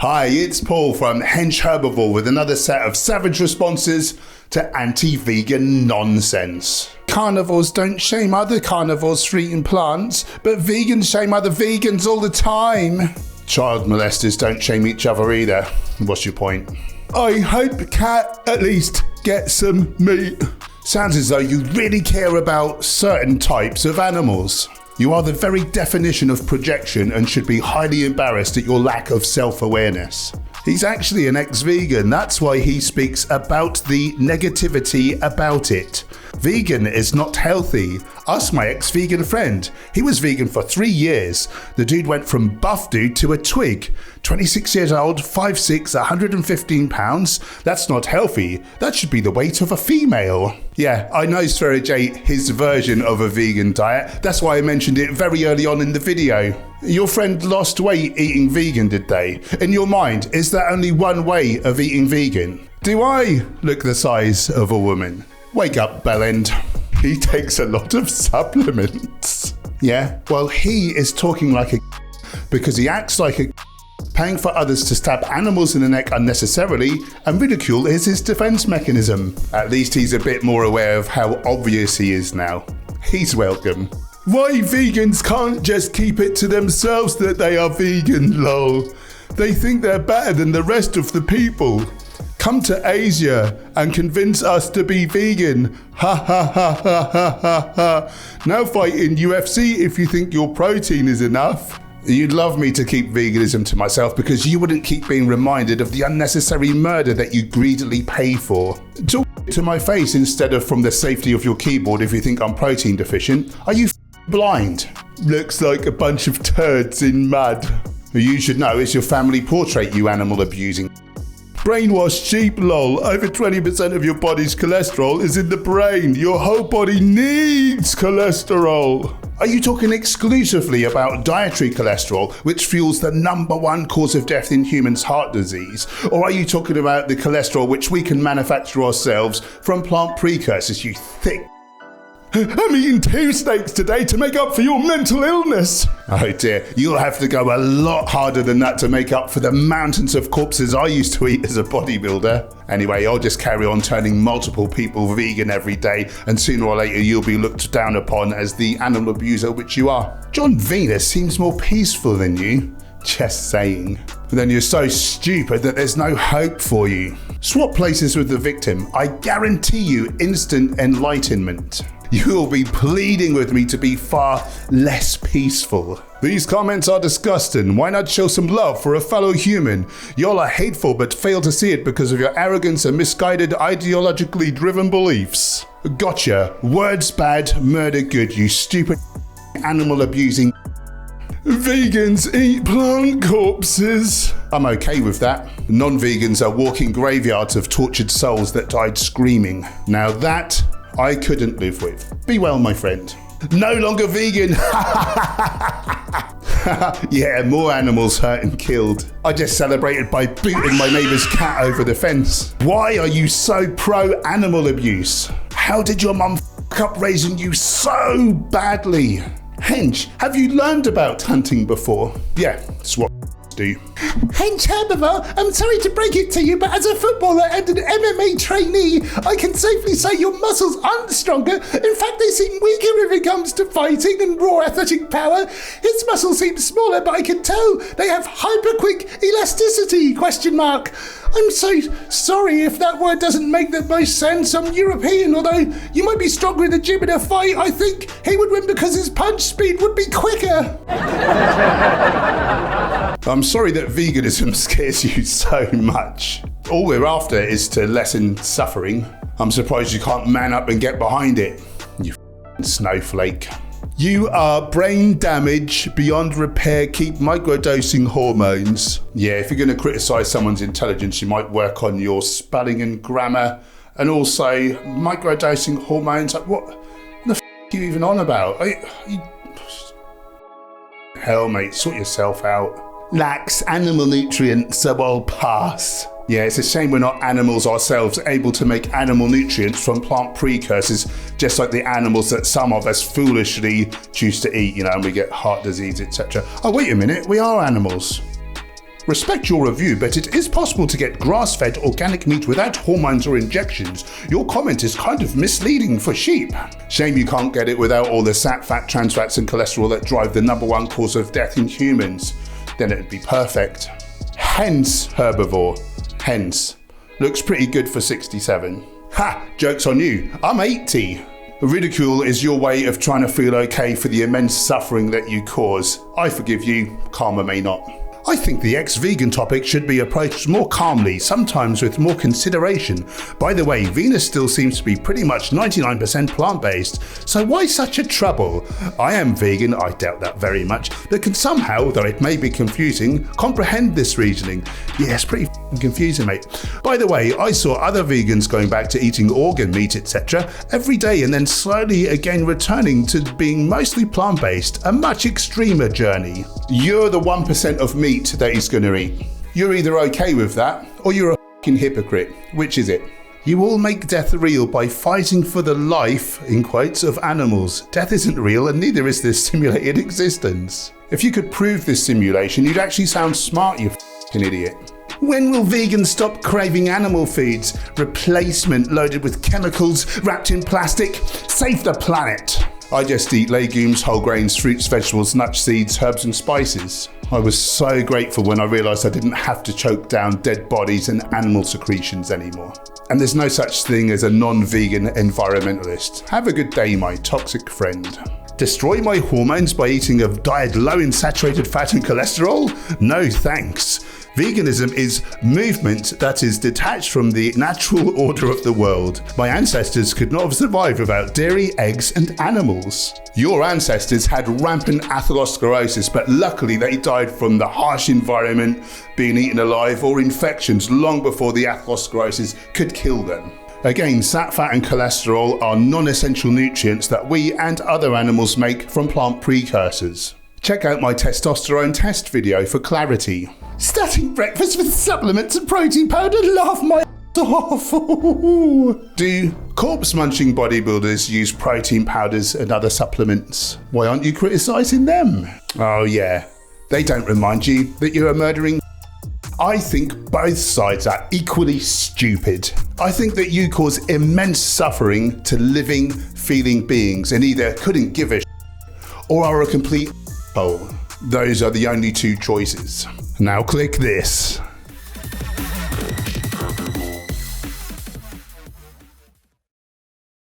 Hi, it's Paul from Hench Herbivore with another set of savage responses to anti-vegan nonsense. Carnivores don't shame other carnivores for eating plants, but vegans shame other vegans all the time. Child molesters don't shame each other either. What's your point? I hope Cat at least gets some meat. Sounds as though you really care about certain types of animals. You are the very definition of projection and should be highly embarrassed at your lack of self-awareness. He's actually an ex-vegan, that's why he speaks about the negativity about it. Vegan is not healthy. Ask my ex-vegan friend. He was vegan for 3 years. The dude went from buff dude to a twig. 26 years old, 5'6", 115 pounds. That's not healthy. That should be the weight of a female. Yeah, I know Sverige ate his version of a vegan diet. That's why I mentioned it very early on in the video. Your friend lost weight eating vegan, did they? In your mind, is there only one way of eating vegan? Do I look the size of a woman? Wake up, Bellend. He takes a lot of supplements. Yeah, well, he is talking like a because he acts like a paying for others to stab animals in the neck unnecessarily, and ridicule is his defense mechanism. At least he's a bit more aware of how obvious he is now. He's welcome. Why vegans can't just keep it to themselves that they are vegan, lol. They think they're better than the rest of the people. Come to Asia and convince us to be vegan. Ha ha ha ha ha ha ha. Now fight in UFC if you think your protein is enough. You'd love me to keep veganism to myself because you wouldn't keep being reminded of the unnecessary murder that you greedily pay for. Talk to my face instead of from the safety of your keyboard if you think I'm protein deficient. Are you blind? Looks like a bunch of turds in mud. You should know it's your family portrait, you animal abusing. Brainwashed sheep, lol. Over 20% of your body's cholesterol is in the brain. Your whole body needs cholesterol. Are you talking exclusively about dietary cholesterol, which fuels the #1 cause of death in humans, heart disease? Or are you talking about the cholesterol which we can manufacture ourselves from plant precursors, you thick? I'm eating 2 steaks today to make up for your mental illness. Oh dear, you'll have to go a lot harder than that to make up for the mountains of corpses I used to eat as a bodybuilder. Anyway, I'll just carry on turning multiple people vegan every day, and sooner or later you'll be looked down upon as the animal abuser which you are. John Venus seems more peaceful than you. Just saying. But then you're so stupid that there's no hope for you. Swap places with the victim. I guarantee you instant enlightenment. You will be pleading with me to be far less peaceful. These comments are disgusting. Why not show some love for a fellow human? Y'all are hateful but fail to see it because of your arrogance and misguided ideologically driven beliefs. Gotcha. Words bad, murder good, you stupid animal abusing. Vegans eat plant corpses. I'm okay with that. Non-vegans are walking graveyards of tortured souls that died screaming. Now that I couldn't live with. Be well, my friend. No longer vegan. Yeah, more animals hurt and killed. I just celebrated by booting my neighbour's cat over the fence. Why are you so pro-animal abuse? How did your mum f*** up raising you so badly? Hench, have you learned about hunting before? Yeah, that's what do. Hench Herbivore, I'm sorry to break it to you, but as a footballer and an MMA trainee, I can safely say your muscles aren't stronger. In fact, they seem weaker if it comes to fighting and raw athletic power. His muscles seem smaller, but I can tell they have hyper-quick elasticity, ? I'm so sorry if that word doesn't make the most sense. I'm European, although you might be stronger in the gym in a fight. I think he would win because his punch speed would be quicker. I'm sorry that veganism scares you so much. All we're after is to lessen suffering. I'm surprised you can't man up and get behind it, you snowflake. You are brain damage beyond repair. Keep microdosing hormones. Yeah, if you're going to criticize someone's intelligence, you might work on your spelling and grammar. And also, microdosing hormones. Like, what the f*** are you even on about? Hell, mate, sort yourself out. Lacks animal nutrients, so I'll pass. Yeah, it's a shame we're not animals ourselves, able to make animal nutrients from plant precursors, just like the animals that some of us foolishly choose to eat, and we get heart disease, etc. Oh, wait a minute, we are animals. Respect your review, but it is possible to get grass-fed organic meat without hormones or injections. Your comment is kind of misleading for sheep. Shame you can't get it without all the sat, fat, trans fats and cholesterol that drive the #1 cause of death in humans. Then it'd be perfect. Hench Herbivore. Hench. Looks pretty good for 67. Ha! Joke's on you. I'm 80. Ridicule is your way of trying to feel okay for the immense suffering that you cause. I forgive you, karma may not. I think the ex-vegan topic should be approached more calmly, sometimes with more consideration. By the way, Venus still seems to be pretty much 99% plant-based, so why such a trouble? I am vegan, I doubt that very much, but can somehow, though it may be confusing, comprehend this reasoning. Yeah, it's pretty confusing, mate. By the way, I saw other vegans going back to eating organ meat, etc. every day and then slowly again returning to being mostly plant-based, a much extremer journey. You're the 1% of meat that he's gonna eat. You're either okay with that, or you're a fucking hypocrite. Which is it? You all make death real by fighting for the life, in quotes, of animals. Death isn't real, and neither is this simulated existence. If you could prove this simulation, you'd actually sound smart, you fucking idiot. When will vegans stop craving animal foods? Replacement loaded with chemicals, wrapped in plastic? Save the planet. I just eat legumes, whole grains, fruits, vegetables, nuts, seeds, herbs and spices. I was so grateful when I realised I didn't have to choke down dead bodies and animal secretions anymore. And there's no such thing as a non-vegan environmentalist. Have a good day, my toxic friend. Destroy my hormones by eating a diet low in saturated fat and cholesterol? No thanks. Veganism is movement that is detached from the natural order of the world. My ancestors could not have survived without dairy, eggs, and animals. Your ancestors had rampant atherosclerosis, but luckily they died from the harsh environment, being eaten alive, or infections long before the atherosclerosis could kill them. Again, sat, fat and cholesterol are non-essential nutrients that we and other animals make from plant precursors. Check out my testosterone test video for clarity. Starting breakfast with supplements and protein powder, laugh my off. Do corpse-munching bodybuilders use protein powders and other supplements? Why aren't you criticising them? Oh yeah, they don't remind you that you're a murdering. I think both sides are equally stupid. I think that you cause immense suffering to living, feeling beings and either couldn't give a or are a complete hole. Those are the only two choices. Now click this.